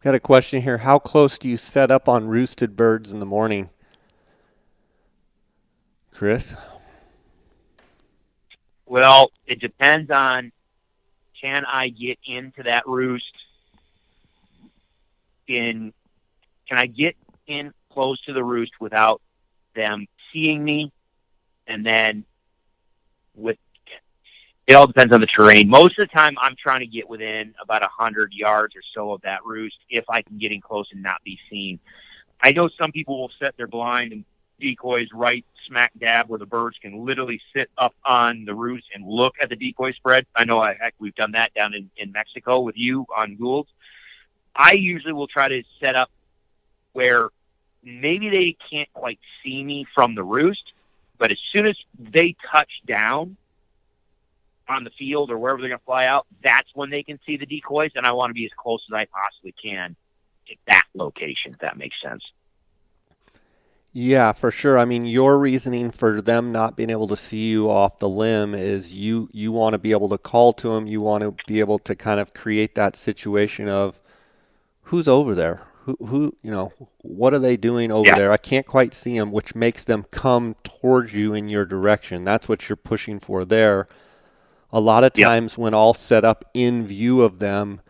Got a question here. How close do you set up on roosted birds in the morning, Chris? Well, it depends on, can I get into that roost in, can I get in close to the roost without them seeing me? And then with, it all depends on the terrain. Most of the time, I'm trying to get within about 100 yards or so of that roost if I can get in close and not be seen. I know some people will set their blind and decoys right smack dab where the birds can literally sit up on the roost and look at the decoy spread. I know we've done that down in Mexico with you on Goulds. I usually will try to set up where maybe they can't quite see me from the roost, but as soon as they touch down on the field or wherever they're going to fly out, that's when they can see the decoys, and I want to be as close as I possibly can at that location, if that makes sense. Yeah, for sure. I mean, your reasoning for them not being able to see you off the limb is you want to be able to call to them. You want to be able to kind of create that situation of who's over there? What are they doing over Yeah, there? I can't quite see them, which makes them come towards you in your direction. That's what you're pushing for there. A lot of yep, times when all set up in view of them,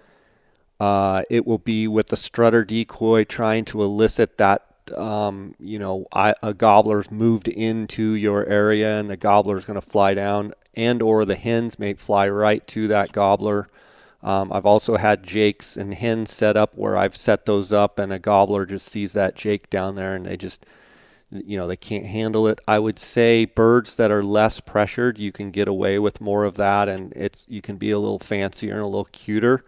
it will be with the strutter decoy trying to elicit that, a gobbler's moved into your area and the gobbler's going to fly down, and or the hens may fly right to that gobbler. I've also had jakes and hens set up where I've set those up and a gobbler just sees that jake down there and they just, they can't handle it. I would say birds that are less pressured, you can get away with more of that, and you can be a little fancier and a little cuter.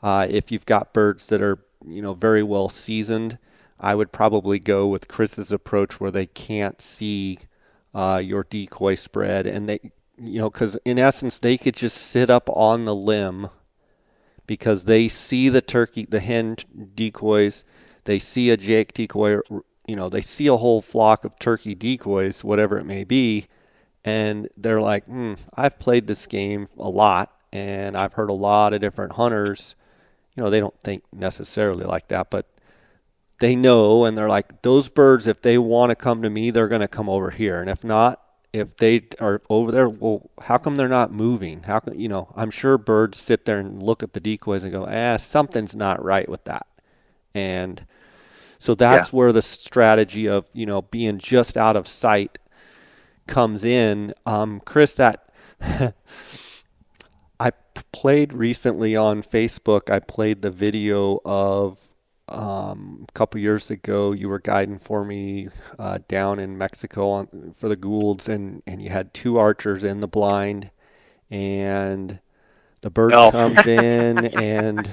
If you've got birds that are, very well seasoned, I would probably go with Chris's approach where they can't see your decoy spread, and they, because in essence they could just sit up on the limb because they see the hen decoys, they see a jake decoy, they see a whole flock of turkey decoys, whatever it may be, and they're like, I've played this game a lot, and I've heard a lot of different hunters. They don't think necessarily like that, but they know, and they're like, those birds, if they want to come to me, they're going to come over here, and if not, if they are over there, well, how come they're not moving? How come, I'm sure birds sit there and look at the decoys and go, something's not right with that. And so yeah. that's where the strategy of, being just out of sight comes in. Chris, that I played recently on Facebook, I played the video of a couple years ago. You were guiding for me down in Mexico for the Goulds, and you had two archers in the blind, and the bird No. comes in, and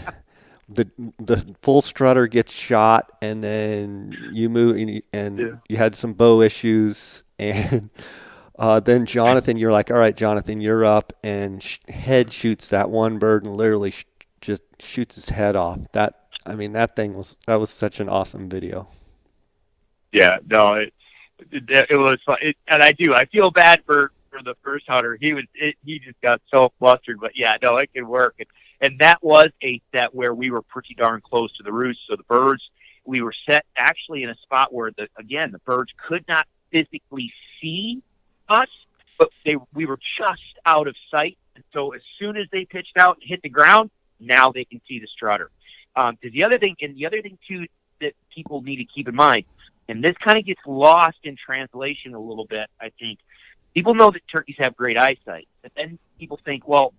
the full strutter gets shot, and then you move, and Yeah. you had some bow issues, and then Jonathan, you're like, all right, Jonathan, you're up, and head shoots that one bird and literally just shoots his head off. That was such an awesome video. Yeah, no, it was fun. And I feel bad for the first hunter. He just got so flustered, but yeah, no, it could work. And that was a set where we were pretty darn close to the roost. So the birds, we were set actually in a spot where the birds could not physically see us, but we were just out of sight. And so as soon as they pitched out and hit the ground, now they can see the strutter. Because the other thing too that people need to keep in mind, and this kind of gets lost in translation a little bit, I think. People know that turkeys have great eyesight, but then people think, well,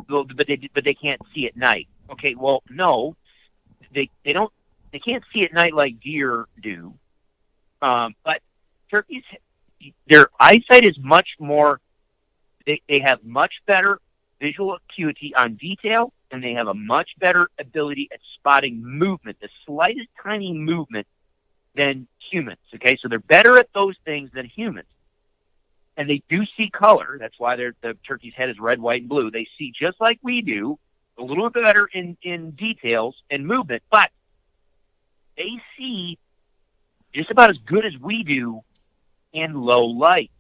but they can't see at night. Okay, well, no, they don't. They can't see at night like deer do. But turkeys, their eyesight is much more. They have much better visual acuity on detail, and they have a much better ability at spotting movement, the slightest tiny movement, than humans. Okay, so they're better at those things than humans. And they do see color. That's why the turkey's head is red, white, and blue. They see just like we do, a little bit better in details and movement, but they see just about as good as we do in low light.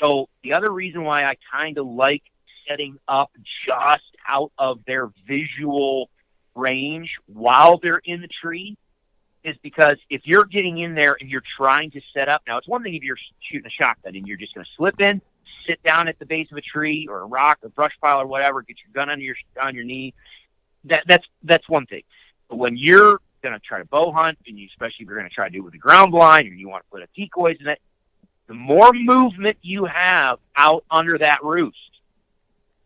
So the other reason why I kind of like setting up just out of their visual range while they're in the tree is because if you're getting in there and you're trying to set up, now it's one thing if you're shooting a shotgun and you're just going to slip in, sit down at the base of a tree or a rock or brush pile or whatever, get your gun on your knee. That's one thing. But when you're going to try to bow hunt, and especially if you're going to try to do it with a ground blind or you want to put a decoys in it, the more movement you have out under that roost,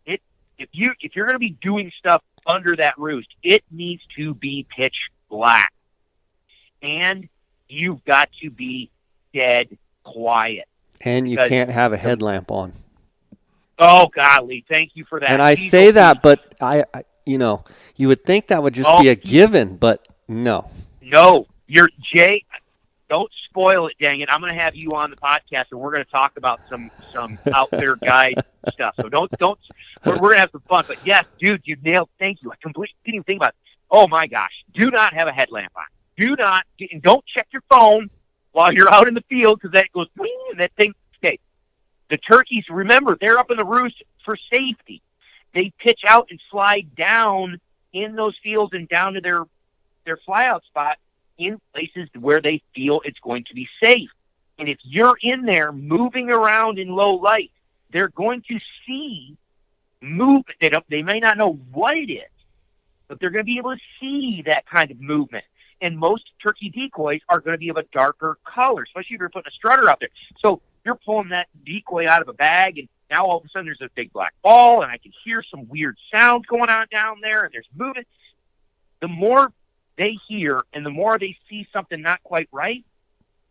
if you're going to be doing stuff under that roost, it needs to be pitch black, and you've got to be dead quiet. And you can't have a headlamp on. Oh, golly, thank you for that. And I say that, but I you would think that would just be a given, but no. No, Jay. Don't spoil it, dang it. I'm going to have you on the podcast, and we're going to talk about some out there guide stuff. So don't. We're going to have some fun. But yes, dude, you nailed. Thank you. I completely didn't even think about it. Oh my gosh, do not have a headlamp on. Do not, and don't check your phone while you're out in the field because that goes wing, and that thing. Okay, the turkeys. Remember, they're up in the roost for safety. They pitch out and slide down in those fields and down to their flyout spot in places where they feel it's going to be safe. And if you're in there moving around in low light, they're going to see movement. They may not know what it is, but they're going to be able to see that kind of movement. And most turkey decoys are going to be of a darker color, especially if you're putting a strutter out there. So you're pulling that decoy out of a bag, and now all of a sudden there's a big black ball, and I can hear some weird sounds going on down there, and there's movement. The more they hear and the more they see something not quite right,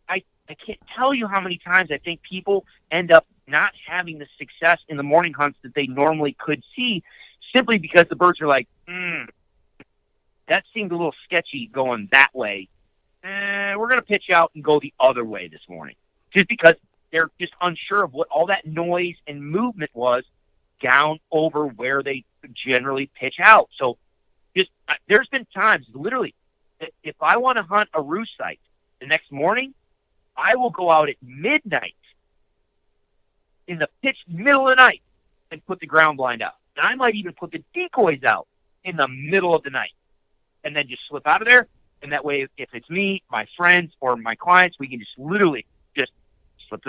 I can't tell you how many times I think people end up not having the success in the morning hunts that they normally could see simply because the birds are like, that seemed a little sketchy going that way. We're going to pitch out and go the other way this morning. Just because they're just unsure of what all that noise and movement was down over where they generally pitch out. So there's been times, literally, that if I want to hunt a roost site the next morning, I will go out at midnight in the pitch middle of the night and put the ground blind out. And I might even put the decoys out in the middle of the night and then just slip out of there. And that way, if it's me, my friends, or my clients, we can just literally just slip.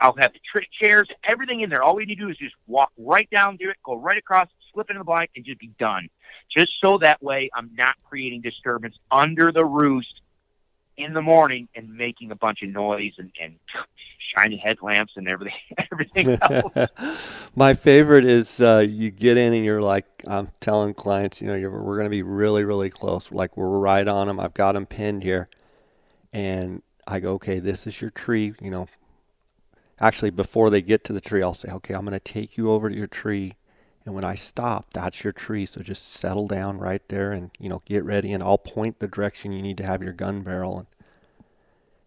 I'll have the trick chairs, everything in there. All we need to do is just walk right down to it, go right across, slip into the blind, and just be done. Just so that way I'm not creating disturbance under the roost in the morning and making a bunch of noise and shiny headlamps and everything else. My favorite is you get in and you're like, I'm telling clients, we're going to be really, really close. Like we're right on them. I've got them pinned here. And I go, okay, this is your tree. Actually, before they get to the tree, I'll say, okay, I'm going to take you over to your tree. And when I stop, that's your tree. So just settle down right there and, get ready. And I'll point the direction you need to have your gun barrel. And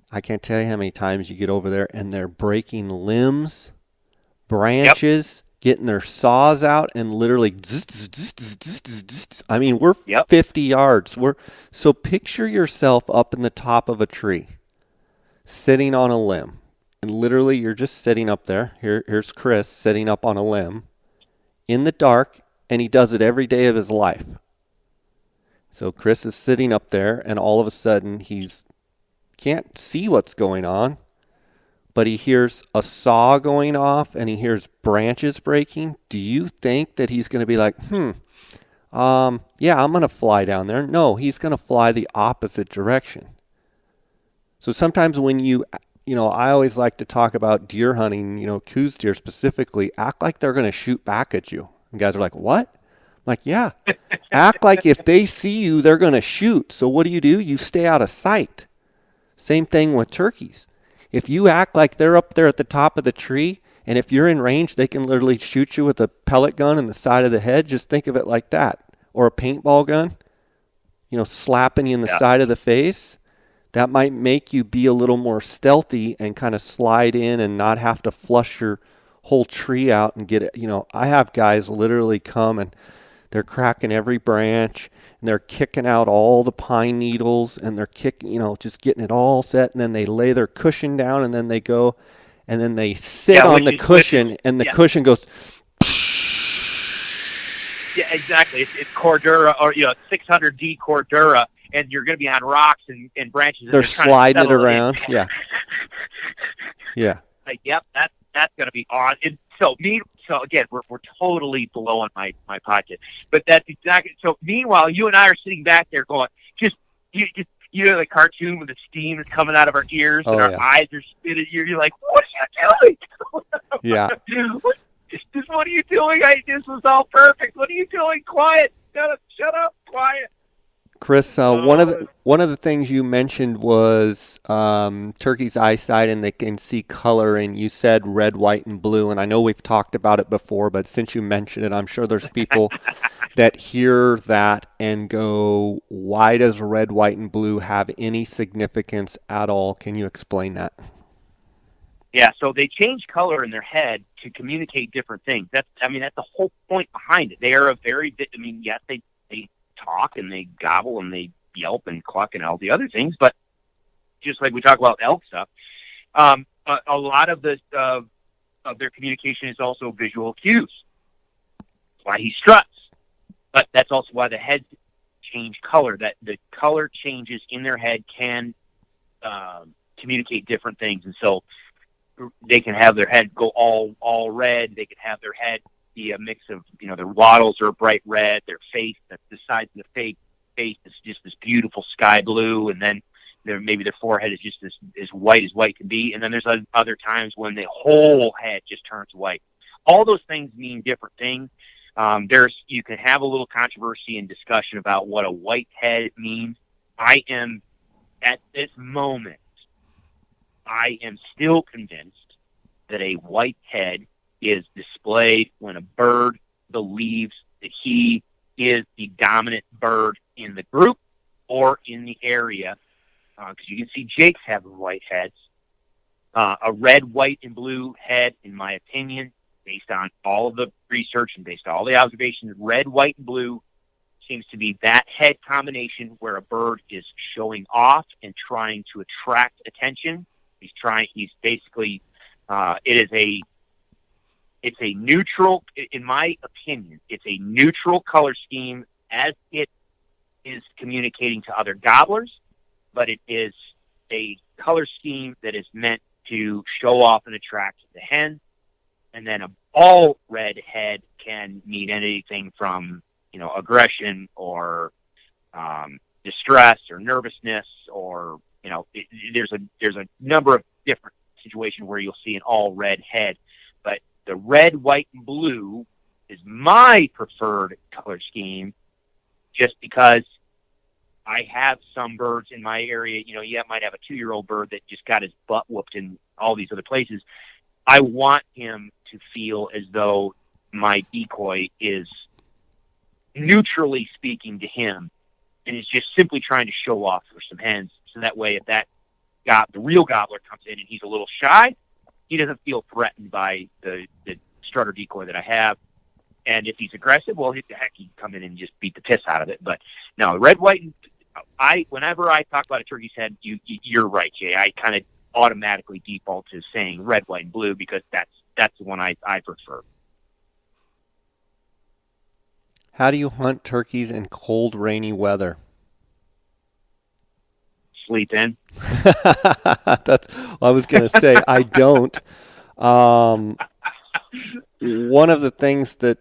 I can't tell you how many times you get over there and they're breaking limbs, branches, getting their saws out and literally, I mean, we're 50 yards. So picture yourself up in the top of a tree, sitting on a limb. And literally you're just sitting up there. Here's Chris sitting up on a limb in the dark, and he does it every day of his life. So Chris is sitting up there, and all of a sudden can't see what's going on, but he hears a saw going off, and he hears branches breaking. Do you think that he's going to be like, yeah, I'm going to fly down there? No, he's going to fly the opposite direction. So sometimes when I always like to talk about deer hunting, coos deer specifically, act like they're going to shoot back at you. And guys are like, what? I'm like, yeah. Act like if they see you, they're going to shoot. So what do? You stay out of sight. Same thing with turkeys. If you act like they're up there at the top of the tree, and if you're in range, they can literally shoot you with a pellet gun in the side of the head. Just think of it like that. Or a paintball gun, slapping you in the side of the face. That might make you be a little more stealthy and kind of slide in and not have to flush your whole tree out and get it. I have guys literally come and they're cracking every branch and they're kicking out all the pine needles and they're kicking, just getting it all set. And then they lay their cushion down and then they go and then they sit on the cushion and the cushion goes Yeah, exactly. It's Cordura, or 600D Cordura, and you're going to be on rocks and branches, and They're they're trying to sliding it settle it in. around. Yeah. Yeah. Like, yep, that's going to be on. And so again, we're totally blowing my pocket, but that's exactly. So meanwhile, you and I are sitting back there going, just the cartoon with the steam is coming out of our ears and Oh our yeah. eyes are spinning. You're like, what are you Yeah. doing? What are you doing? This was all perfect. What are you doing? Quiet. Shut up. Quiet. Chris, Uh, one of the things you mentioned was turkey's eyesight, and they can see color. And you said red, white, and blue. And I know we've talked about it before, but since you mentioned it, I'm sure there's people that hear that and go, "Why does red, white, and blue have any significance at all?" Can you explain that? Yeah, so they change color in their head to communicate different things. That's the whole point behind it. They are yes, they talk and they gobble and they yelp and cluck and all the other things, but just like we talk about elk stuff, a lot of of their communication is also visual cues. That's why he struts, but that's also why the heads change color. That the color changes in their head can communicate different things, and so they can have their head go all red. They can have their head be a mix of their wattles are bright red. Their face, the sides of the face is just this beautiful sky blue, and then maybe their forehead is just as white can be. And then there's other times when the whole head just turns white. All those things mean different things. You can have a little controversy and discussion about what a white head means. I am at this moment. I am still convinced that a white head is displayed when a bird believes that he is the dominant bird in the group or in the area. Because you can see jakes having white heads. A red, white, and blue head, in my opinion, based on all of the research and based on all the observations, red, white, and blue seems to be that head combination where a bird is showing off and trying to attract attention. He's basically, it's a neutral, in my opinion, it's a neutral color scheme as it is communicating to other gobblers, but it is a color scheme that is meant to show off and attract the hen. And then a all red head can mean anything from, aggression or distress or nervousness, or there's a number of different situations where you'll see an all red head, but the red, white, and blue is my preferred color scheme, just because I have some birds in my area. You might have a 2-year-old bird that just got his butt whooped in all these other places. I want him to feel as though my decoy is neutrally speaking to him and is just simply trying to show off for some hens. So that way, if the real gobbler comes in and he's a little shy, he doesn't feel threatened by the strutter decoy that I have. And if he's aggressive, well, he can come in and just beat the piss out of it. But no, red, white, and whenever I talk about a turkey's head, you're right, Jay. I kind of automatically default to saying red, white, and blue because that's the one I prefer. How do you hunt turkeys in cold, rainy weather? Sleep in. That's I was going to say. I don't. Um, One of the things that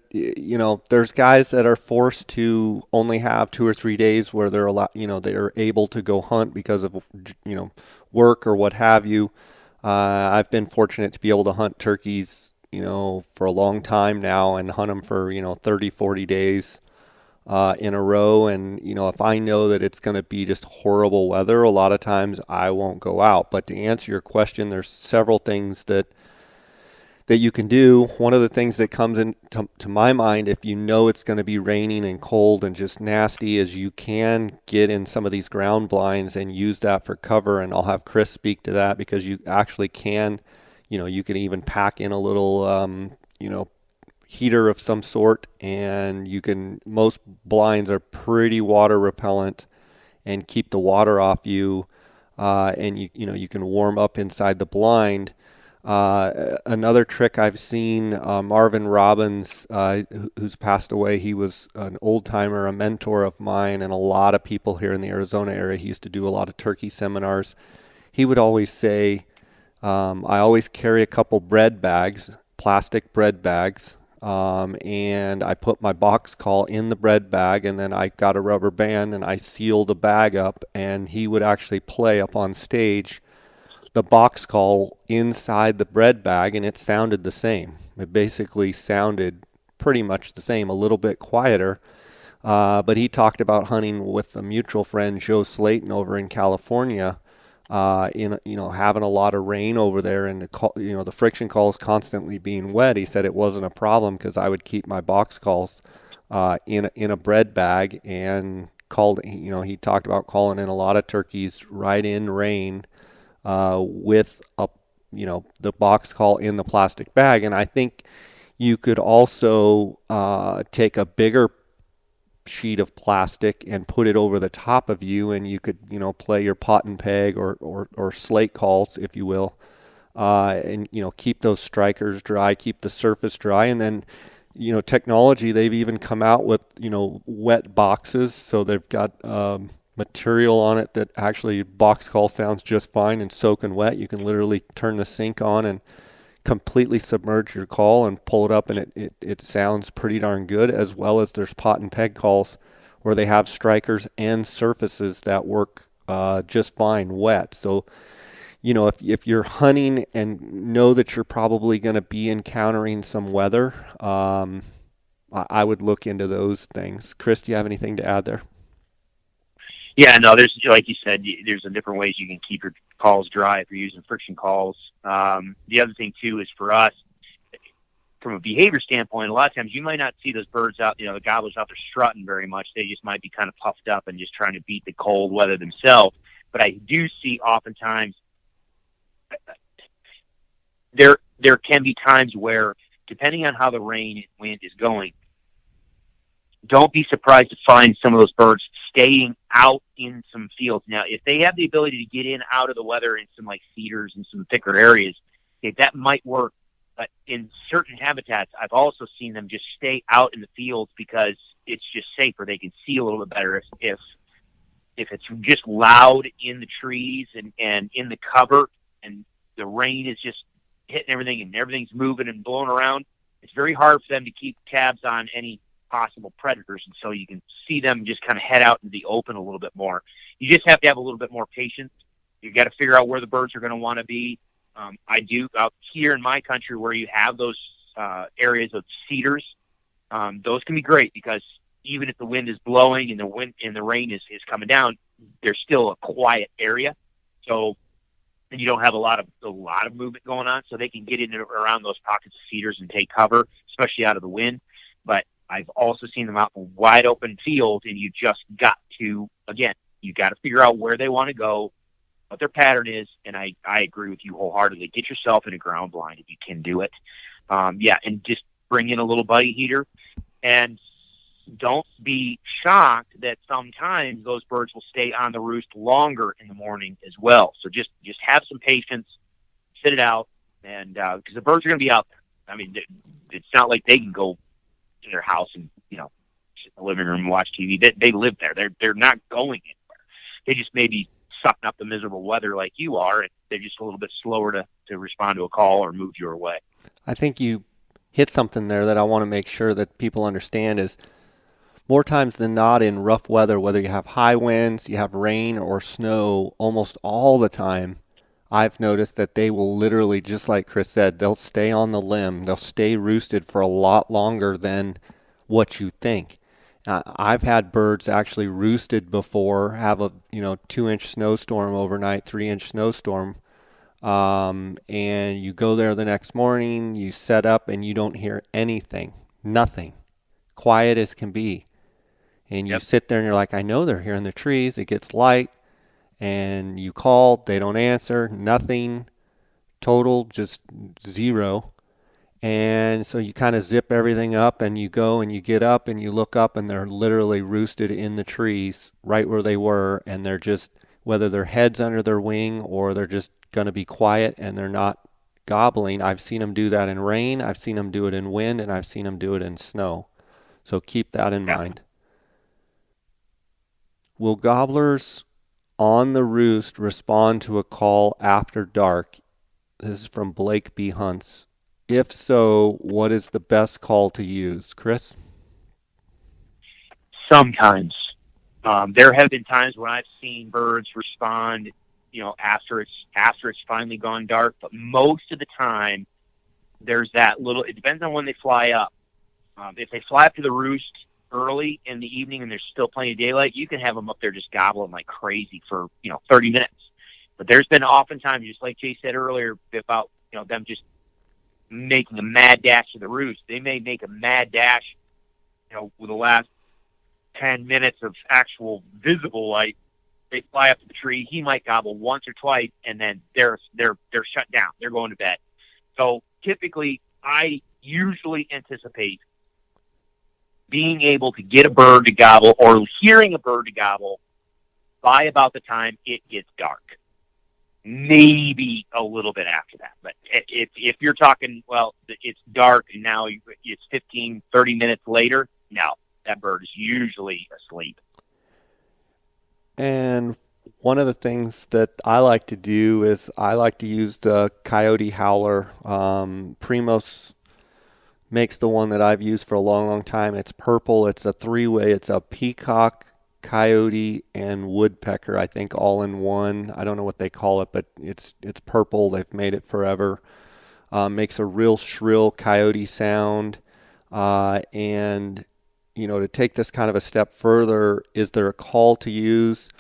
there's guys that are forced to only have 2 or 3 days where they're they're able to go hunt because of work or what have you. I've been fortunate to be able to hunt turkeys for a long time now and hunt them for 30, 40 days in a row. And if I know that it's going to be just horrible weather, a lot of times I won't go out. But to answer your question, there's several things that you can do. One of the things that comes to my mind, if you know it's going to be raining and cold and just nasty, is you can get in some of these ground blinds and use that for cover. And I'll have Chris speak to that because you actually can, you can even pack in a little, heater of some sort, and most blinds are pretty water repellent and keep the water off you. And you can warm up inside the blind. Another trick I've seen, Marvin Robbins, who's passed away, he was an old timer, a mentor of mine, and a lot of people here in the Arizona area. He used to do a lot of turkey seminars. He would always say, I always carry a couple bread bags, plastic bread bags, and I put my box call in the bread bag, and then I got a rubber band and I sealed the bag up, and he would actually play up on stage the box call inside the bread bag, and it sounded the same. It basically sounded pretty much the same, a little bit quieter. But he talked about hunting with a mutual friend, Joe Slayton, over in California. In having a lot of rain over there, and the friction calls constantly being wet. He said it wasn't a problem because I would keep my box calls in a bread bag and called. He talked about calling in a lot of turkeys right in rain with the box call in the plastic bag. And I think you could also take a bigger sheet of plastic and put it over the top of you, and you could play your pot and peg or slate calls, if you will, and keep those strikers dry, keep the surface dry. And then technology, they've even come out with wet boxes, so they've got material on it that actually box call sounds just fine and soaking wet. You can literally turn the sink on and completely submerge your call and pull it up, and it sounds pretty darn good. As well as there's pot and peg calls where they have strikers and surfaces that work just fine wet. So if you're hunting and know that you're probably going to be encountering some weather, I would look into those things. Chris, do you have anything to add there? Yeah, no, there's, like you said, there's a different ways you can keep your calls dry if you're using friction calls. The other thing too is for us, from a behavior standpoint, a lot of times you might not see those birds out, the gobblers out there strutting very much. They just might be kind of puffed up and just trying to beat the cold weather themselves. But I do see oftentimes there can be times where, depending on how the rain and wind is going, don't be surprised to find some of those birds staying out in some fields. Now, if they have the ability to get in out of the weather in some like cedars and some thicker areas, okay, that might work. But in certain habitats, I've also seen them just stay out in the fields because it's just safer. They can see a little bit better if it's just loud in the trees and in the cover, and the rain is just hitting everything and everything's moving and blowing around. It's very hard for them to keep tabs on any possible predators, and so you can see them just kind of head out into the open a little bit more. You just have to have a little bit more patience. You got to figure out where the birds are going to want to be. I do out here in my country where you have those areas of cedars. Those can be great because even if the wind is blowing and the rain is coming down, there's still a quiet area. So and you don't have a lot of movement going on, so they can get in and around those pockets of cedars and take cover, especially out of the wind. But I've also seen them out in wide open fields, and you just got to, again, you got to figure out where they want to go, what their pattern is, and I agree with you wholeheartedly. Get yourself in a ground blind if you can do it. And just bring in a little buddy heater, and don't be shocked that sometimes those birds will stay on the roost longer in the morning as well. So just have some patience, sit it out, and because the birds are going to be out there. I mean, it's not like they can go to their house and sit in the living room and watch TV. They live there. They're not going anywhere. They just may be sucking up the miserable weather like you are, and they're just a little bit slower to respond to a call or move your way. I think you hit something there that I want to make sure that people understand is more times than not in rough weather, whether you have high winds, you have rain or snow, almost all the time, I've noticed that they will literally, just like Chris said, they'll stay on the limb. They'll stay roosted for a lot longer than what you think. I've had birds actually roosted before, have a 2-inch snowstorm overnight, 3-inch snowstorm, and you go there the next morning, you set up, and you don't hear anything, nothing, quiet as can be. And you Yep. sit there and you're like, I know they're here in the trees. It gets light, and you call, they don't answer, nothing, total, just zero. And so you kind of zip everything up and you go and you get up and you look up and they're literally roosted in the trees right where they were. And they're just, whether their head's under their wing or they're just going to be quiet and they're not gobbling. I've seen them do that in rain, I've seen them do it in wind, and I've seen them do it in snow. So keep that in Yeah. mind. Will gobblers on the roost respond to a call after dark? This is from Blake B. Hunts. If so, what is the best call to use? Chris? Sometimes. There have been times when I've seen birds respond, after it's finally gone dark. But most of the time, there's that little. It depends on when they fly up. If they fly up to the roost early in the evening and there's still plenty of daylight, you can have them up there just gobbling like crazy for 30 minutes. But there's been oftentimes, just like Jay said earlier, about them just making a mad dash to the roost. They may make a mad dash, with the last 10 minutes of actual visible light. They fly up to the tree. He might gobble once or twice, and then they're shut down. They're going to bed. So typically, I usually anticipate being able to get a bird to gobble or hearing a bird to gobble by about the time it gets dark. Maybe a little bit after that. But if you're talking, well, it's dark and now it's 15, 30 minutes later, no, that bird is usually asleep. And one of the things that I like to do is I like to use the coyote howler. Primos makes the one that I've used for a long, long time. It's purple. It's a three-way. It's a peacock, coyote, and woodpecker, I think, all in one. I don't know what they call it, but it's purple. They've made it forever. Makes a real shrill coyote sound. And to take this kind of a step further, is there a call to use?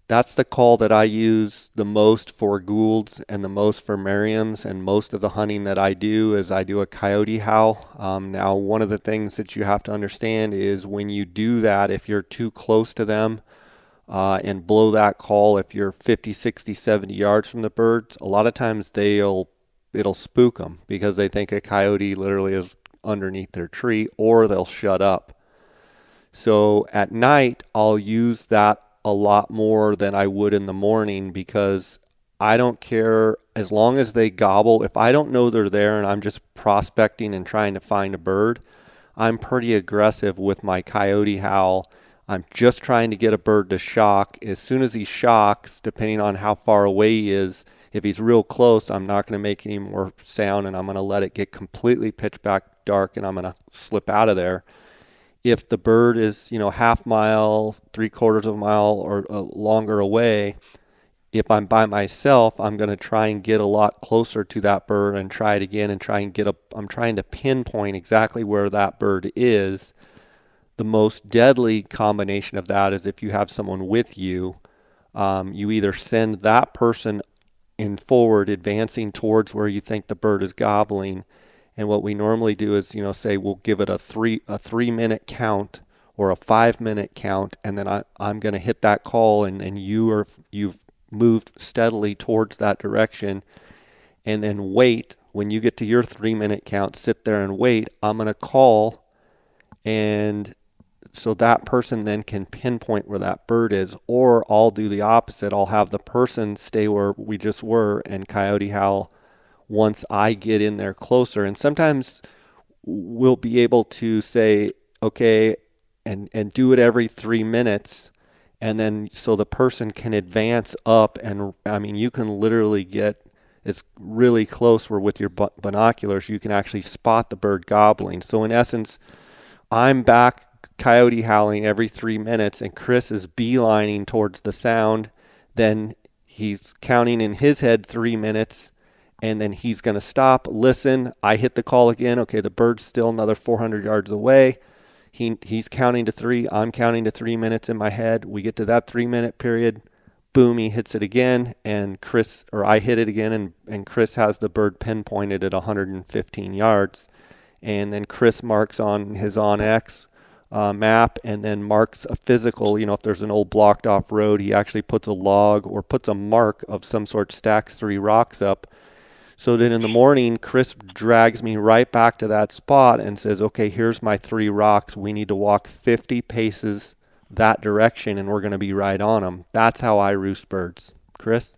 That's the call that I use the most for Goulds and the most for Merriams, and most of the hunting that I do is I do a coyote howl. Now, one of the things that you have to understand is when you do that, if you're too close to them and blow that call, if you're 50, 60, 70 yards from the birds, a lot of times it'll spook them because they think a coyote literally is underneath their tree, or they'll shut up. So at night, I'll use that a lot more than I would in the morning because I don't care as long as they gobble. If I don't know they're there and I'm just prospecting and trying to find a bird, I'm pretty aggressive with my coyote howl. I'm just trying to get a bird to shock. As soon as he shocks, depending on how far away he is, if he's real close, I'm not going to make any more sound and I'm going to let it get completely pitch black dark and I'm going to slip out of there. If the bird is, half mile, 3/4 of a mile or longer away, if I'm by myself, I'm going to try and get a lot closer to that bird and try it again and I'm trying to pinpoint exactly where that bird is. The most deadly combination of that is if you have someone with you, you either send that person in forward, advancing towards where you think the bird is gobbling. And what we normally do is, say we'll give it a 3 minute count or a 5 minute count, and then I'm going to hit that call, and you've moved steadily towards that direction, and then wait. When you get to your 3 minute count, sit there and wait. I'm going to call, and so that person then can pinpoint where that bird is, or I'll do the opposite. I'll have the person stay where we just were and coyote howl once I get in there closer. And sometimes we'll be able to say, okay, and do it every 3 minutes. And then so the person can advance up. And I mean, you can literally get, it's really close where with your binoculars, you can actually spot the bird gobbling. So in essence, I'm back coyote howling every 3 minutes and Chris is beelining towards the sound. Then he's counting in his head 3 minutes and then he's going to stop, listen. I hit the call again. Okay, the bird's still another 400 yards away. He's counting to three. I'm counting to 3 minutes in my head. We get to that 3 minute period. Boom, he hits it again, and I hit it again, and Chris has the bird pinpointed at 115 yards. And then Chris marks on his OnX map and then marks a physical, if there's an old blocked off road, he actually puts a log or puts a mark of some sort, stacks 3 rocks up. So then in the morning, Chris drags me right back to that spot and says, okay, here's my 3 rocks. We need to walk 50 paces that direction and we're going to be right on them. That's how I roost birds. Chris?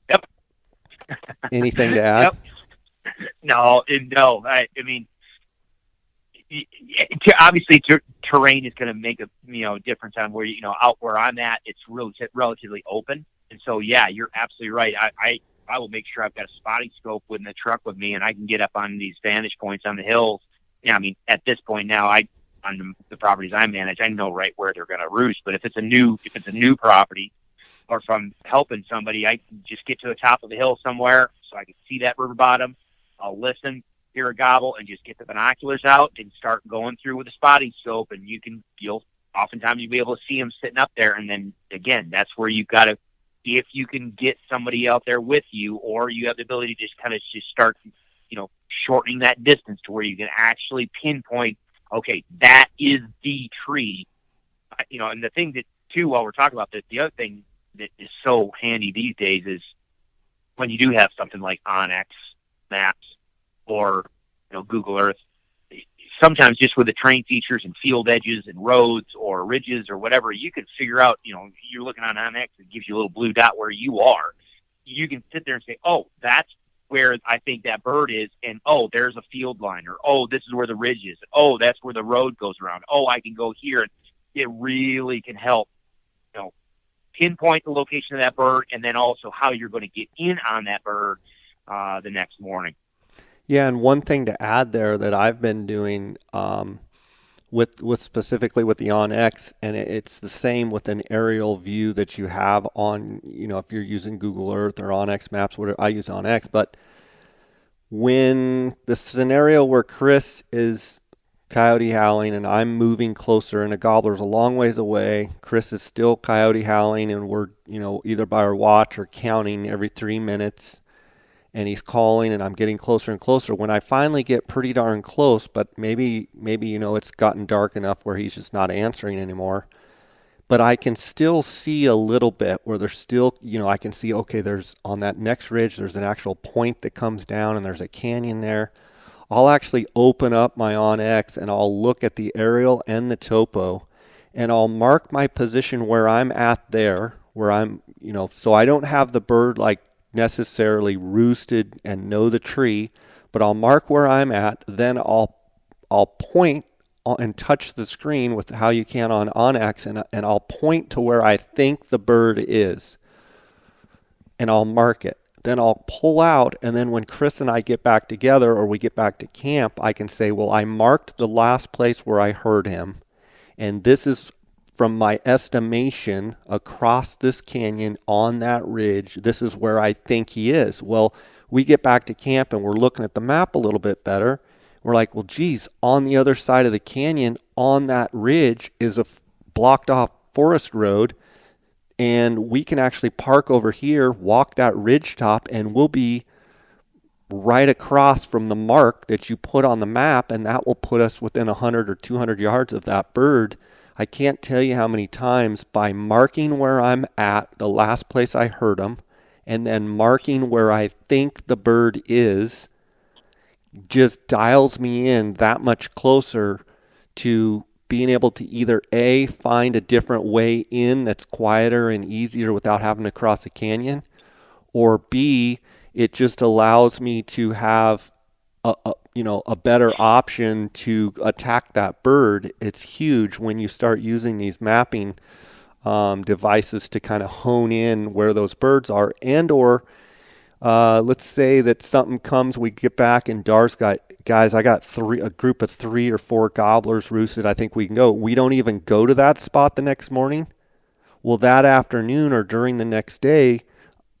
Yep. Anything to add? Yep. No, no. I mean, obviously terrain is going to make a difference on where out where I'm at. It's really relatively open, and so yeah, you're absolutely right. I will make sure I've got a spotting scope in the truck with me, and I can get up on these vantage points on the hills. Yeah, I mean at this point now, I on the properties I manage, I know right where they're going to roost. But if it's a new property, or if I'm helping somebody, I can just get to the top of the hill somewhere so I can see that river bottom. I'll listen, hear a gobble, and just get the binoculars out and start going through with a spotting scope. And you'll oftentimes you'll be able to see them sitting up there. And then again, that's where you've got to, if you can get somebody out there with you, or you have the ability to just kind of just start, shortening that distance to where you can actually pinpoint, okay, that is the tree. And the thing that too, while we're talking about this, the other thing that is so handy these days is when you do have something like Onyx maps or Google Earth. Sometimes just with the terrain features and field edges and roads or ridges or whatever, you can figure out. You're looking on Onyx, it gives you a little blue dot where you are. You can sit there and say, "Oh, that's where I think that bird is," and "Oh, there's a field line," or "Oh, this is where the ridge is," "Oh, that's where the road goes around," "Oh, I can go here." And it really can help pinpoint the location of that bird, and then also how you're going to get in on that bird the next morning. Yeah, and one thing to add there that I've been doing with specifically with the OnX, and it's the same with an aerial view that you have on, if you're using Google Earth or OnX Maps, whatever. I use OnX, but when the scenario where Chris is coyote howling and I'm moving closer and a gobbler's a long ways away, Chris is still coyote howling and we're, either by our watch or counting every 3 minutes, and he's calling and I'm getting closer and closer. When I finally get pretty darn close, but maybe it's gotten dark enough where he's just not answering anymore, but I can still see a little bit where there's still, I can see, okay, there's on that next ridge, there's an actual point that comes down and there's a canyon there. I'll actually open up my OnX and I'll look at the aerial and the topo, and I'll mark my position where I'm at there, where I'm, so I don't have the bird like necessarily roosted and know the tree, but I'll mark where I'm at, then I'll point and touch the screen with how you can on OnX, and I'll point to where I think the bird is, and I'll mark it. Then I'll pull out, and then when Chris and I get back together or we get back to camp, I can say, well, I marked the last place where I heard him, and this is from my estimation across this canyon on that ridge. This is where I think he is. Well, we get back to camp and we're looking at the map a little bit better. We're like, well, geez, on the other side of the canyon on that ridge is a blocked off forest road, and we can actually park over here, walk that ridge top, and we'll be right across from the mark that you put on the map, and that will put us within 100 or 200 yards of that bird. I can't tell you how many times by marking where I'm at, the last place I heard him, and then marking where I think the bird is, just dials me in that much closer to being able to either A, find a different way in that's quieter and easier without having to cross a canyon, or B, it just allows me to have a better option to attack that bird. It's huge when you start using these mapping devices to kind of hone in where those birds are, and or let's say that something comes, we get back and Dar's got, guys, I got a group of 3 or 4 gobblers roosted. I think we can go. We don't even go to that spot the next morning. Well, that afternoon or during the next day,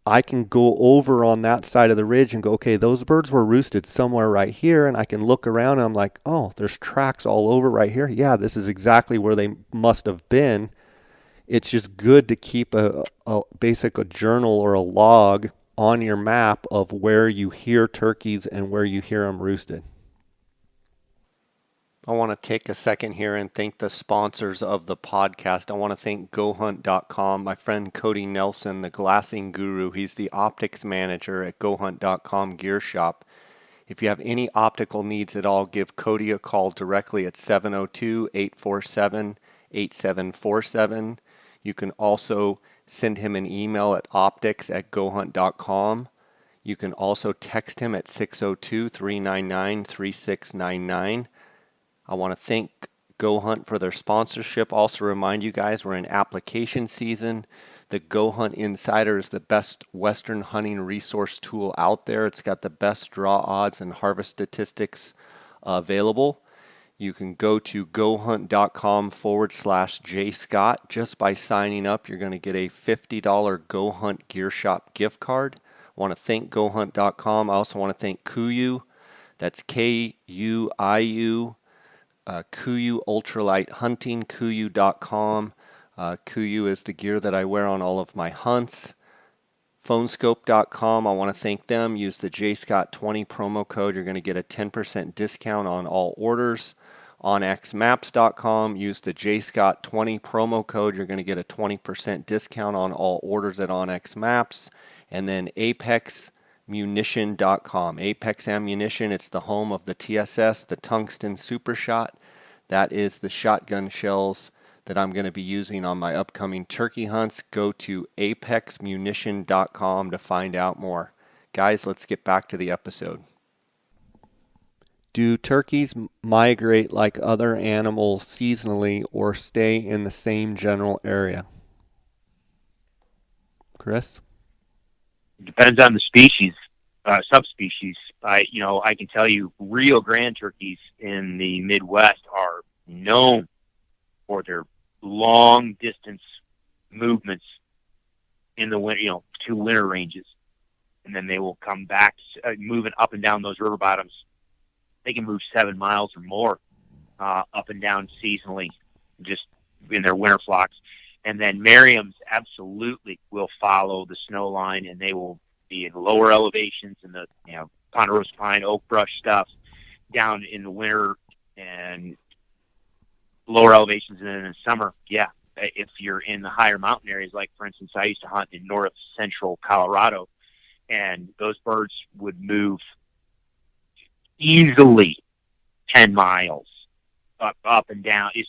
I can go over on that side of the ridge and go, okay, those birds were roosted somewhere right here. And I can look around and I'm like, oh, there's tracks all over right here. Yeah, this is exactly where they must have been. It's just good to keep a journal or a log on your map of where you hear turkeys and where you hear them roosted. I want to take a second here and thank the sponsors of the podcast. I want to thank GoHunt.com, my friend Cody Nelson, the glassing guru. He's the optics manager at GoHunt.com Gear Shop. If you have any optical needs at all, give Cody a call directly at 702-847-8747. You can also send him an email at optics@gohunt.com. You can also text him at 602-399-3699. I want to thank Go Hunt for their sponsorship. Also remind you guys we're in application season. The Go Hunt Insider is the best Western hunting resource tool out there. It's got the best draw odds and harvest statistics available. You can go to gohunt.com/jscott. Just by signing up, you're going to get a $50 Go Hunt Gear Shop gift card. I want to thank gohunt.com. I also want to thank Kuiu. That's Kuiu. Kuiu Ultralight Hunting, Kuiu.com. Kuiu is the gear that I wear on all of my hunts. Phonescope.com, I want to thank them. Use the JScott20 promo code. You're going to get a 10% discount on all orders. OnXMaps.com, use the JScott20 promo code. You're going to get a 20% discount on all orders at OnX Maps. And then ApexMunition.com. Apex Ammunition, it's the home of the TSS, the Tungsten Super Shot. That is the shotgun shells that I'm going to be using on my upcoming turkey hunts. Go to apexmunition.com to find out more. Guys, let's get back to the episode. Do turkeys migrate like other animals seasonally or stay in the same general area? Chris? Depends on the species, subspecies. I can tell you Rio Grande turkeys in the Midwest are known for their long distance movements in the winter, to winter ranges. And then they will come back, moving up and down those river bottoms. They can move 7 miles or more up and down seasonally, just in their winter flocks. And then Merriam's absolutely will follow the snow line, and they will be in lower elevations in the ponderosa pine, oak brush stuff down in the winter and lower elevations. And then in the summer, yeah, if you're in the higher mountain areas, like for instance, I used to hunt in north central Colorado, and those birds would move easily 10 miles up and down. It's,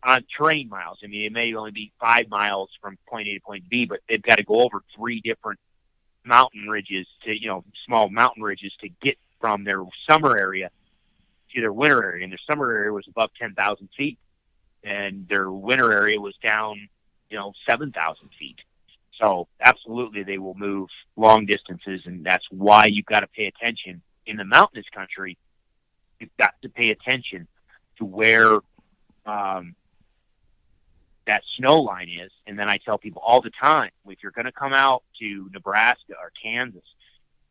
on terrain miles. I mean, it may only be 5 miles from point A to point B, but they've got to go over 3 different mountain ridges small mountain ridges to get from their summer area to their winter area. And their summer area was above 10,000 feet, and their winter area was down, 7,000 feet. So absolutely, they will move long distances, and that's why you've got to pay attention. In the mountainous country, you've got to pay attention to where that snow line is. And then I tell people all the time, if you're going to come out to Nebraska or Kansas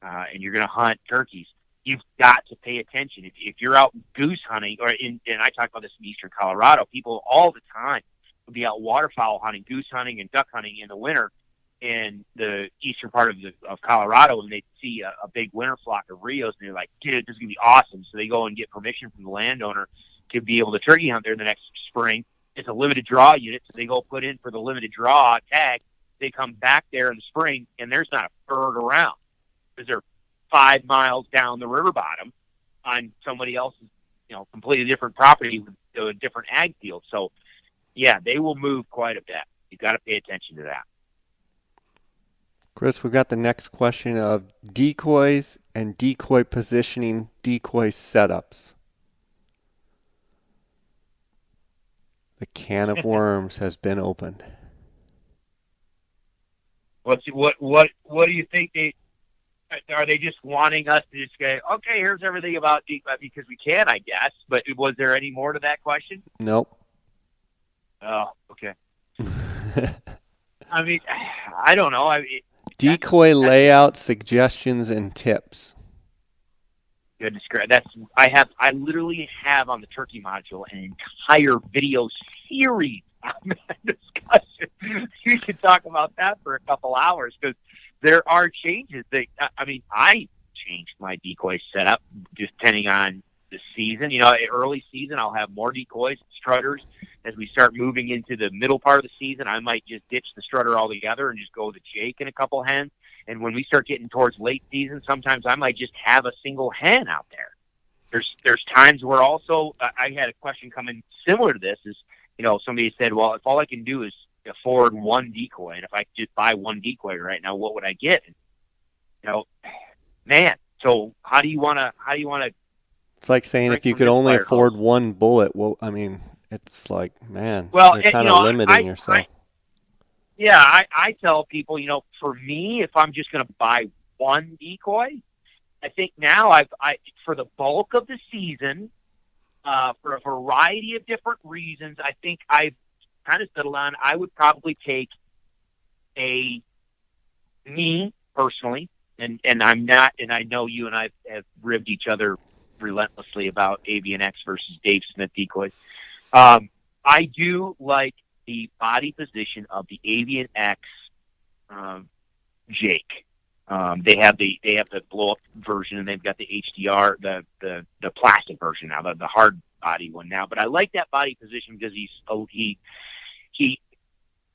and you're going to hunt turkeys, you've got to pay attention. If you're out goose hunting, and I talk about this in eastern Colorado, people all the time will be out waterfowl hunting, goose hunting, and duck hunting in the winter in the eastern part of Colorado, and they see a big winter flock of Rios, and they're like, dude, this is going to be awesome. So they go and get permission from the landowner to be able to turkey hunt there the next spring. It's a limited draw unit, so they go put in for the limited draw tag. They come back there in the spring, and there's not a bird around because they're 5 miles down the river bottom on somebody else's, completely different property with a different ag field. So, yeah, they will move quite a bit. You've got to pay attention to that. Chris, we've got the next question of decoys and decoy positioning, decoy setups. The can of worms has been opened. What do you think are they just wanting us to just go, okay, here's everything about decoy because we can, I guess. But was there any more to that question? Nope. Oh, okay. I mean, I don't know. Decoy layout suggestions and tips. Goodness gracious, I literally have on the turkey module an entire video series on that discussion. You could talk about that for a couple hours because there are changes. I changed my decoy setup depending on the season. Early season, I'll have more decoys, strutters. As we start moving into the middle part of the season, I might just ditch the strutter altogether and just go with the Jake and a couple hens. And when we start getting towards late season, sometimes I might just have a single hen out there. There's times where also I had a question come in similar to this is, somebody said, well, if all I can do is afford one decoy, and if I could just buy one decoy right now, what would I get? And, man. So how do you want to It's like saying drink if you from could this only fire hose? afford one bullet, well, I mean, it's like, man, Well, you're kind you of know, limiting I yourself. yeah, I tell people, for me, if I'm just going to buy one decoy, I think now I for the bulk of the season, for a variety of different reasons, I think I've kind of settled on I would probably take a me personally, and I'm not, and I know you and I have ribbed each other relentlessly about Avian X versus Dave Smith decoys. Um, I do like the body position of the Avian X um, Jake. They have the blow up version, and they've got the HDR, the plastic version now, the hard body one now. But I like that body position because he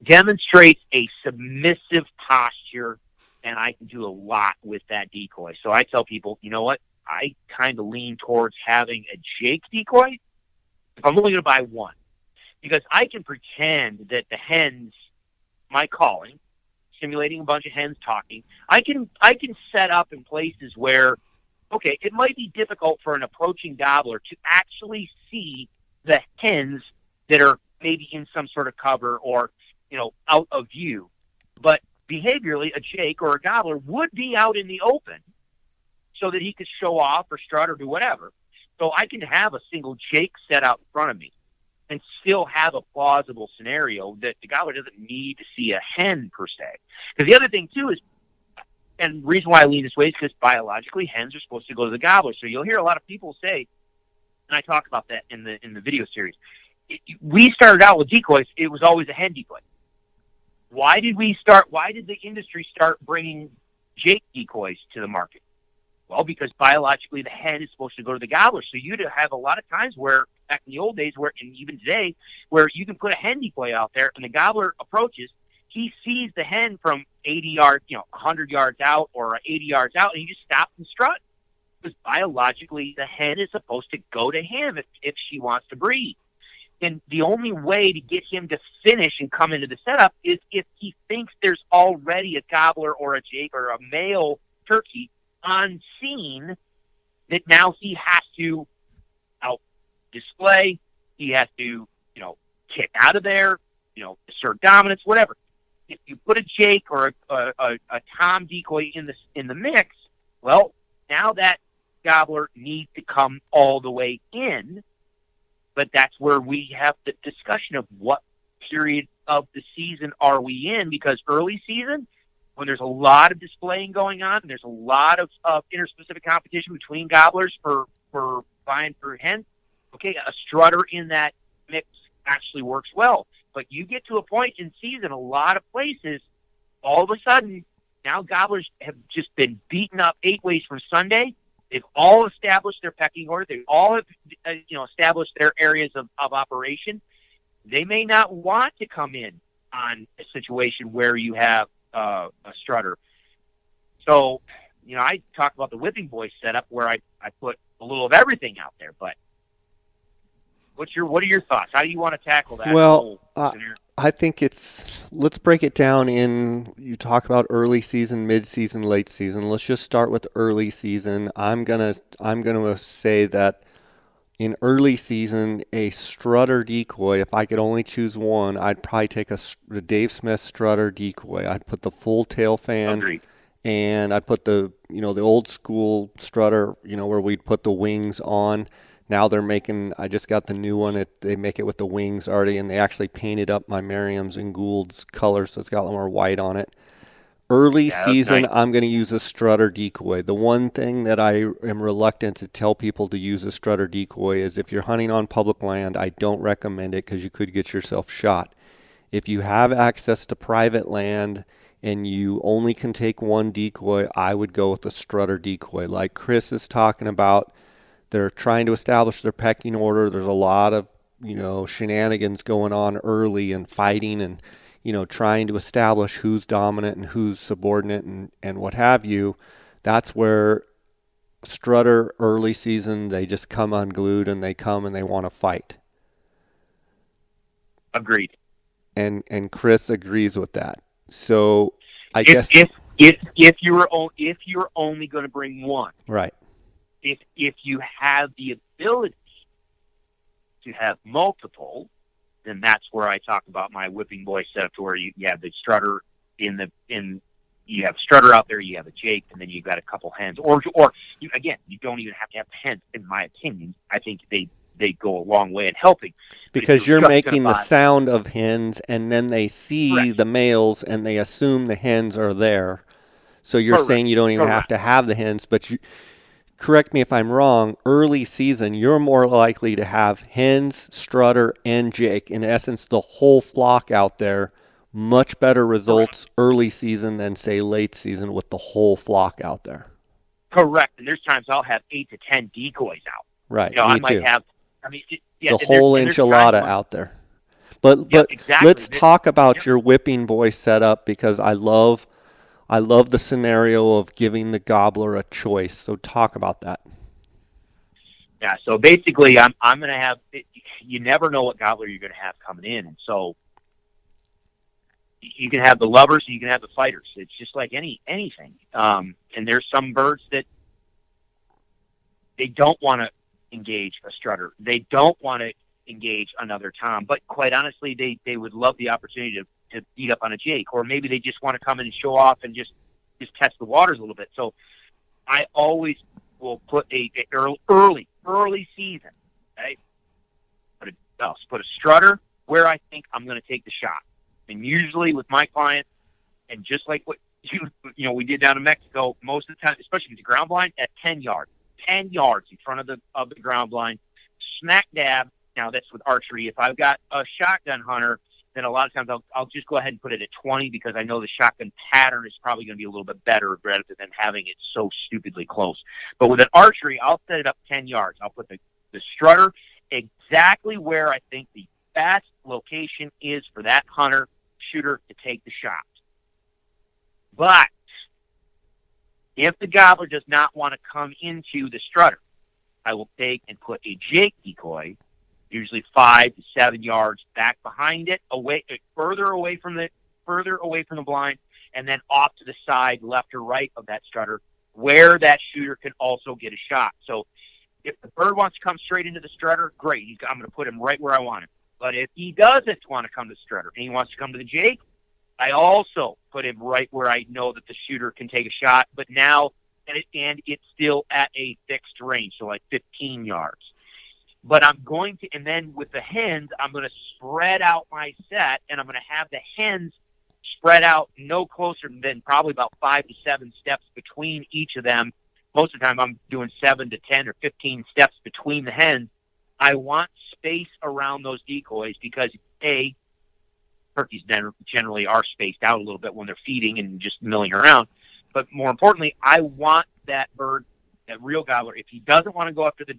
demonstrates a submissive posture, and I can do a lot with that decoy. So I tell people, you know what? I kind of lean towards having a Jake decoy if I'm only going to buy one, because I can pretend that the hens, my calling, simulating a bunch of hens talking, I can set up in places where, okay, it might be difficult for an approaching gobbler to actually see the hens that are maybe in some sort of cover or out of view, but behaviorally, a Jake or a gobbler would be out in the open so that he could show off or strut or do whatever. So I can have a single Jake set out in front of me and still have a plausible scenario that the gobbler doesn't need to see a hen per se. Because the other thing too is, and the reason why I lean this way is because biologically hens are supposed to go to the gobbler. So you'll hear a lot of people say, and I talk about that in the video series. We started out with decoys; it was always a hen decoy. Why did we start? Why did the industry start bringing Jake decoys to the market? Well, because biologically the hen is supposed to go to the gobbler. So you'd have a lot of times where, back in the old days, where, and even today, where you can put a hen decoy out there and the gobbler approaches, he sees the hen from 80 yards, 100 yards out or 80 yards out, and he just stops and struts. Because biologically the hen is supposed to go to him if she wants to breed. And the only way to get him to finish and come into the setup is if he thinks there's already a gobbler or a Jake or a male turkey on scene that now he has to out display. He has to, kick out of there, assert dominance, whatever. If you put a Jake or a Tom decoy in the mix, well, now that gobbler needs to come all the way in. But that's where we have the discussion of what period of the season are we in, because early season, when there's a lot of displaying going on, and there's a lot of interspecific competition between gobblers for vying for hens, okay, a strutter in that mix actually works well. But you get to a point in season, a lot of places, all of a sudden, now gobblers have just been beaten up 8 ways from Sunday. They've all established their pecking order. They all have, established their areas of operation. They may not want to come in on a situation where you have a strutter. So, I talk about the whipping boy setup where I put a little of everything out there. But what are your thoughts? How do you want to tackle that Well, whole scenario? I think let's break it down in, you talk about early season, mid season, late season. Let's just start with early season. I'm gonna say that in early season, a strutter decoy, if I could only choose one, I'd probably take a Dave Smith strutter decoy. I'd put the full tail fan, Agreed. and I'd put the old school strutter, where we'd put the wings on. Now they're making, I just got the new one. They make it with the wings already, and they actually painted up my Merriam's and Gould's color, so it's got a little more white on it. Early Yeah, that's season, nice. I'm going to use a strutter decoy. The one thing that I am reluctant to tell people to use a strutter decoy is if you're hunting on public land, I don't recommend it because you could get yourself shot. If you have access to private land and you only can take one decoy, I would go with a strutter decoy. Like Chris is talking about, they're trying to establish their pecking order. There's a lot of, shenanigans going on early and fighting and, trying to establish who's dominant and who's subordinate and what have you. That's where strutter early season, they just come unglued and they come and they want to fight. Agreed. And Chris agrees with that. So I If guess, if if you're only going to bring one, Right. if you have the ability to have multiple, then that's where I talk about my whipping boy setup, to where you have the strutter in you have a strutter out there, you have a Jake, and then you've got a couple hens. Or you, again, you don't even have to have hens, in my opinion. I think they go a long way in helping. But if Because you're you're just going to making the buy, sound of hens, and then they see correct, the males and they assume the hens are there. So you're correct, saying you don't even have correct, to have the hens, but you, correct me if I'm wrong, early season, you're more likely to have hens, strutter, and Jake. In essence, the whole flock out there. Much better correct, results early season than, say, late season with the whole flock out there. correct. And there's times I'll have 8 to 10 decoys out. Right, I me might too. have. I mean, yeah, The whole and there's times enchilada when, out there. But yep, but exactly. let's talk about Yep. your whipping boy setup, because I love the scenario of giving the gobbler a choice. So talk about that. Yeah. So basically, I'm going to have. You never know what gobbler you're going to have coming in, and so you can have the lovers, you can have the fighters. It's just like anything. And there's some birds that they don't want to engage a strutter. They don't want to engage another tom. But quite honestly, they would love the opportunity to beat up on a Jake, or maybe they just want to come in and show off and just test the waters a little bit. So I always will put a early season, right? Put a strutter where I think I'm going to take the shot. And usually with my clients, and just like what we did down in Mexico, most of the time, especially with the ground blind, at 10 yards, 10 yards in front of the ground blind, smack dab. Now that's with archery. If I've got a shotgun hunter, then a lot of times I'll just go ahead and put it at 20, because I know the shotgun pattern is probably going to be a little bit better rather than having it so stupidly close. But with an archery, I'll set it up 10 yards. I'll put the strutter exactly where I think the best location is for that hunter shooter to take the shot. But if the gobbler does not want to come into the strutter, I will take and put a Jake decoy, usually 5 to 7 yards back behind it, further away from the blind, and then off to the side, left or right of that strutter, where that shooter can also get a shot. So if the bird wants to come straight into the strutter, great. I'm going to put him right where I want him. But if he doesn't want to come to the strutter and he wants to come to the Jake, I also put him right where I know that the shooter can take a shot, but now, and it's still at a fixed range, so like 15 yards. But I'm going to, and then with the hens, I'm going to spread out my set, and I'm going to have the hens spread out no closer than probably about 5 to 7 steps between each of them. Most of the time I'm doing 7 to 10 or 15 steps between the hens. I want space around those decoys because, turkeys generally are spaced out a little bit when they're feeding and just milling around. But more importantly, I want that bird, that real gobbler, if he doesn't want to go after the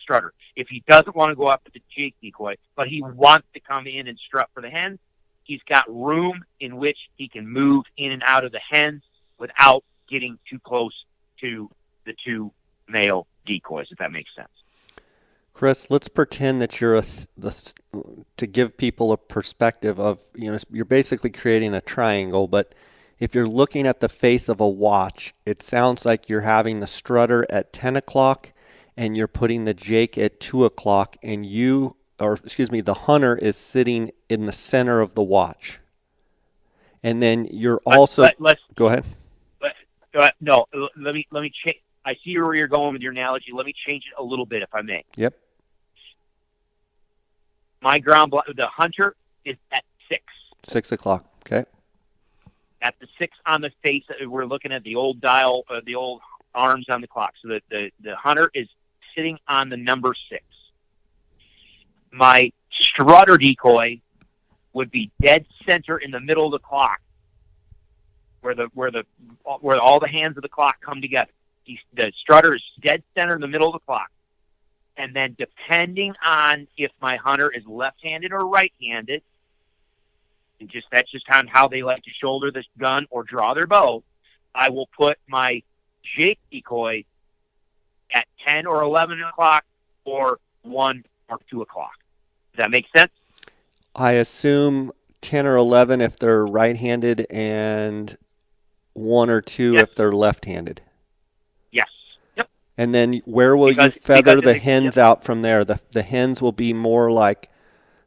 strutter, if he doesn't want to go after the Jake decoy, but he wants to come in and strut for the hens, he's got room in which he can move in and out of the hens without getting too close to the two male decoys, if that makes sense. Chris, let's pretend that you're to give people a perspective of, you're basically creating a triangle, but if you're looking at the face of a watch, it sounds like you're having the strutter at 10 o'clock and you're putting the Jake at 2 o'clock, and the hunter is sitting in the center of the watch. And then you're also, Let's go ahead. no. Let me change. I see where you're going with your analogy. Let me change it a little bit, if I may. Yep. My the hunter is at 6. 6 o'clock. Okay. At the 6 on the face, we're looking at the old dial, the old arms on the clock. So the hunter is sitting on the number 6. My strutter decoy would be dead center in the middle of the clock, where all the hands of the clock come together. The strutter is dead center in the middle of the clock. And then depending on if my hunter is left-handed or right-handed, and that's just on how they like to shoulder this gun or draw their bow, I will put my Jake decoy at 10 or 11 o'clock or 1 or 2 o'clock. Does that make sense? I assume 10 or 11 if they're right-handed and one or two Yes. if they're left-handed. Yes. Yep. And then where will you Because feather of the the yep, hens out from there? The hens will be more like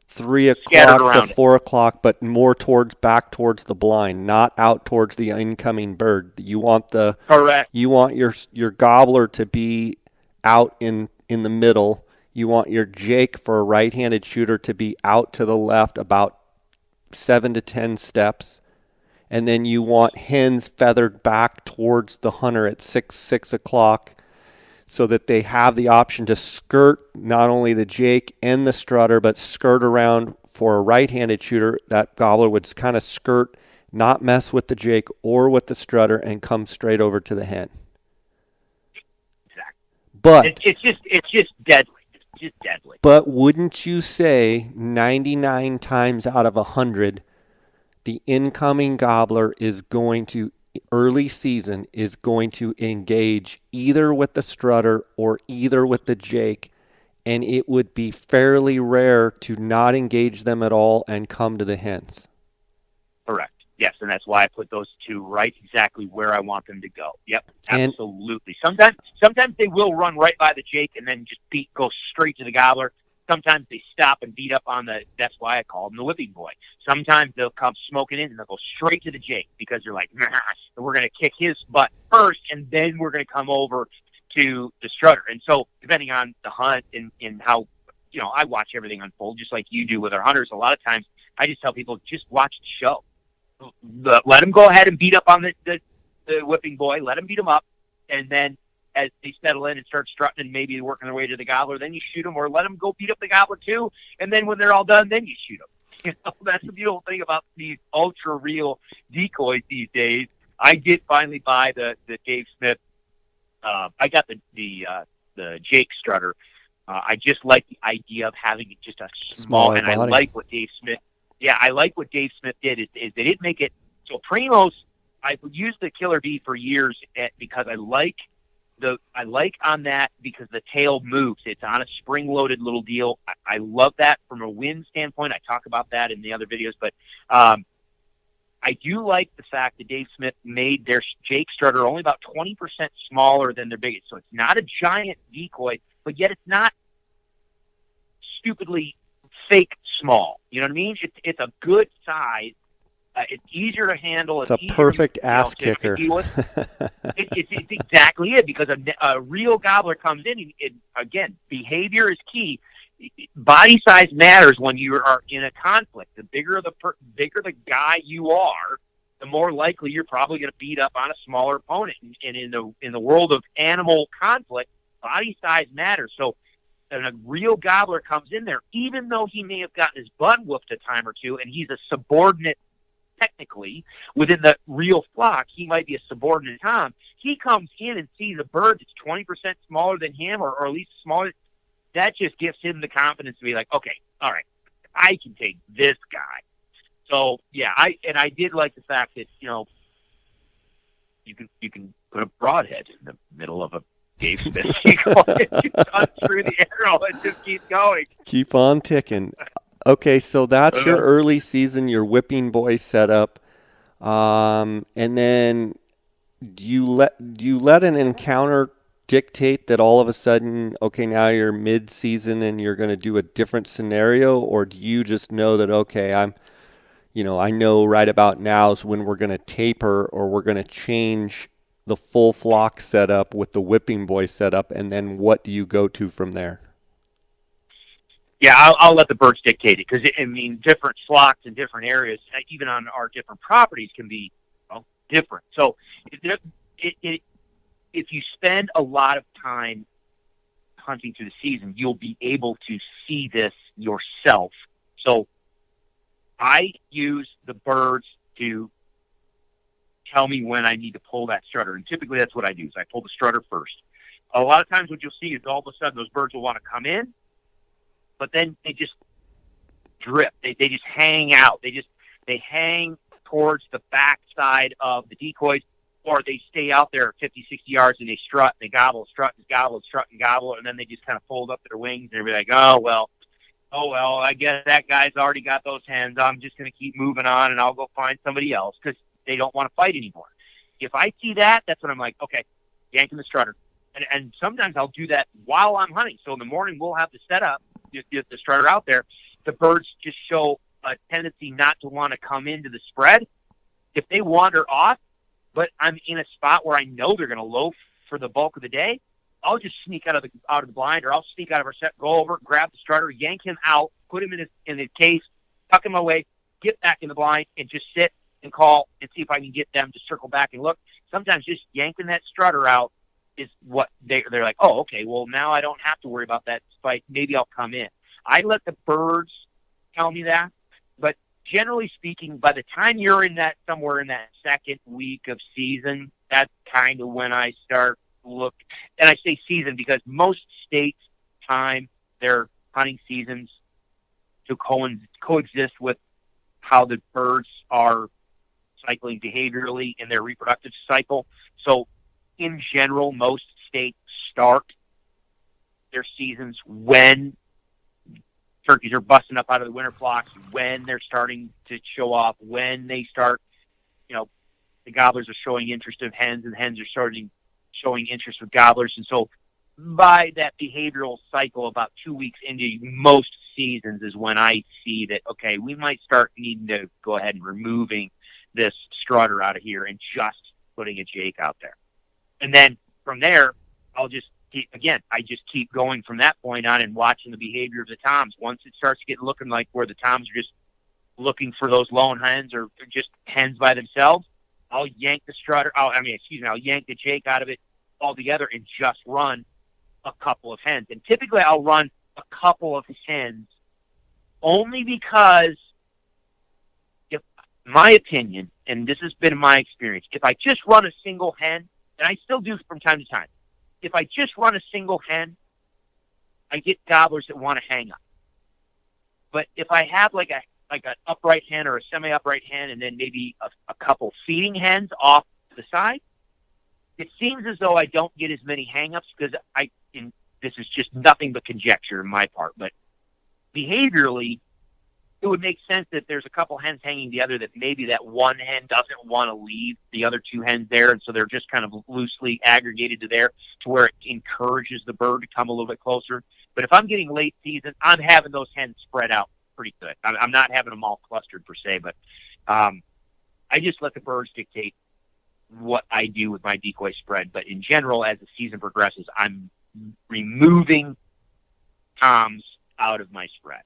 three scattered o'clock to around it. 4 o'clock, but more towards back towards the blind, not out towards the incoming bird. Correct. You want your gobbler to be out in the middle. You want your Jake for a right-handed shooter to be out to the left about 7 to 10 steps, and then you want hens feathered back towards the hunter at 6 o'clock, so that they have the option to skirt not only the Jake and the strutter, but skirt around for a right-handed shooter. That gobbler would kind of skirt, not mess with the Jake or with the strutter, and come straight over to the hen. Exactly. But It's just deadly. It's just deadly. but wouldn't you say 99 times out of 100, the incoming gobbler is going to early season is going to engage either with the strutter or either with the Jake, and it would be fairly rare to not engage them at all and come to the hens. Correct. Yes, and that's why I put those two right exactly where I want them to go. Yep, And absolutely. Sometimes they will run right by the Jake and then just go straight to the gobbler. Sometimes they stop and beat up on that's why I call them the whipping boy. Sometimes they'll come smoking in and they'll go straight to the Jake because they're like, nah, we're going to kick his butt first and then we're going to come over to the strutter. And so depending on the hunt and how, I watch everything unfold just like you do with our hunters. A lot of times I just tell people, just watch the show. Let them go ahead and beat up on the whipping boy. Let them beat him up, and then as they settle in and start strutting and maybe working their way to the gobbler, then you shoot them, or let them go beat up the gobbler too. And then when they're all done, then you shoot them. That's the beautiful thing about these ultra real decoys these days. I did finally buy the Dave Smith. I got the Jake strutter. I just like the idea of having just a small, and body. I like what Dave Smith. Yeah, I like what Dave Smith did is they didn't make it so Primos. I've used the Killer B for years because I like on that because the tail moves. It's on a spring-loaded little deal. I love that from a wind standpoint. I talk about that in the other videos, but I do like the fact that Dave Smith made their Jake strutter only about 20% smaller than their biggest. So it's not a giant decoy, but yet it's not stupidly fake small. You know what I mean? It's a good size. It's easier to handle. It's a perfect ass kicker. It's exactly it because a real gobbler comes in. And again, behavior is key. Body size matters when you are in a conflict. The bigger the guy you are, the more likely you're probably going to beat up on a smaller opponent. And in the world of animal conflict, body size matters. So and a real gobbler comes in there, even though he may have gotten his butt whooped a time or two, and he's a subordinate technically within the real flock, he might be a subordinate Tom. He comes in and sees a bird that's 20% smaller than him, or at least smaller. That just gives him the confidence to be like, okay, all right, I can take this guy. So yeah, I did like the fact that you can put a broadhead in the middle of a Dave Smith. Unscrew the arrow and just keep going. Keep on ticking. Okay, so that's your early season, your whipping boy setup, and then do you let an encounter dictate that all of a sudden, okay, now you're mid-season and you're going to do a different scenario, or do you just know that okay, I know right about now is when we're going to taper or we're going to change the full flock setup with the whipping boy setup, and then what do you go to from there? Yeah, I'll let the birds dictate it because different flocks in different areas, even on our different properties, can be different. So, if you spend a lot of time hunting through the season, you'll be able to see this yourself. So, I use the birds to tell me when I need to pull that strutter, and typically that's what I do. Is I pull the strutter first. A lot of times, what you'll see is all of a sudden those birds will want to come in, but then they just drift. They just hang out. They hang towards the backside of the decoys, or they stay out there 50, 60 yards and they strut, and they gobble, strut, and gobble, strut, and gobble, and then they just kind of fold up their wings and they're like, oh well, I guess that guy's already got those hens. I'm just going to keep moving on and I'll go find somebody else because they don't want to fight anymore. If I see that, that's when I'm like, okay, yanking the strutter. And sometimes I'll do that while I'm hunting. So in the morning, we'll have the setup, just get the strutter out there. The birds just show a tendency not to want to come into the spread. If they wander off, but I'm in a spot where I know they're going to loaf for the bulk of the day, I'll just sneak out of the blind, or I'll sneak out of our set, go over, grab the strutter, yank him out, put him in his case, tuck him away, get back in the blind, and just sit and call and see if I can get them to circle back and look. Sometimes just yanking that strutter out is what they're like, oh, okay, well, now I don't have to worry about that spike. Maybe I'll come in. I let the birds tell me that, but generally speaking, by the time you're in that somewhere in that second week of season, that's kind of when I start look. And I say season because most states time their hunting seasons to coexist with how the birds are cycling behaviorally in their reproductive cycle. So in general, most states start their seasons when turkeys are busting up out of the winter flocks, when they're starting to show off, when they start, the gobblers are showing interest in hens, and hens are showing interest with gobblers. And so by that behavioral cycle, about 2 weeks into most seasons is when I see that, okay, we might start needing to go ahead and removing this strutter out of here and just putting a jake out there. And then from there, I just keep going from that point on and watching the behavior of the toms. Once it starts getting looking like where the toms are just looking for those lone hens or just hens by themselves, I'll yank the strutter. I'll yank the jake out of it altogether and just run a couple of hens. And typically I'll run a couple of hens only because, if my opinion, and this has been my experience, if I just run a single hen, and I still do from time to time, if I just run a single hen, I get gobblers that want to hang up. But if I have like an upright hen or a semi-upright hen and then maybe a couple feeding hens off to the side, it seems as though I don't get as many hang-ups because this is just nothing but conjecture on my part, but behaviorally, it would make sense that there's a couple hens hanging together that maybe that one hen doesn't want to leave the other two hens there, and so they're just kind of loosely aggregated to there to where it encourages the bird to come a little bit closer. But if I'm getting late season, I'm having those hens spread out pretty good. I'm not having them all clustered per se, but I just let the birds dictate what I do with my decoy spread. But in general, as the season progresses, I'm removing toms out of my spread.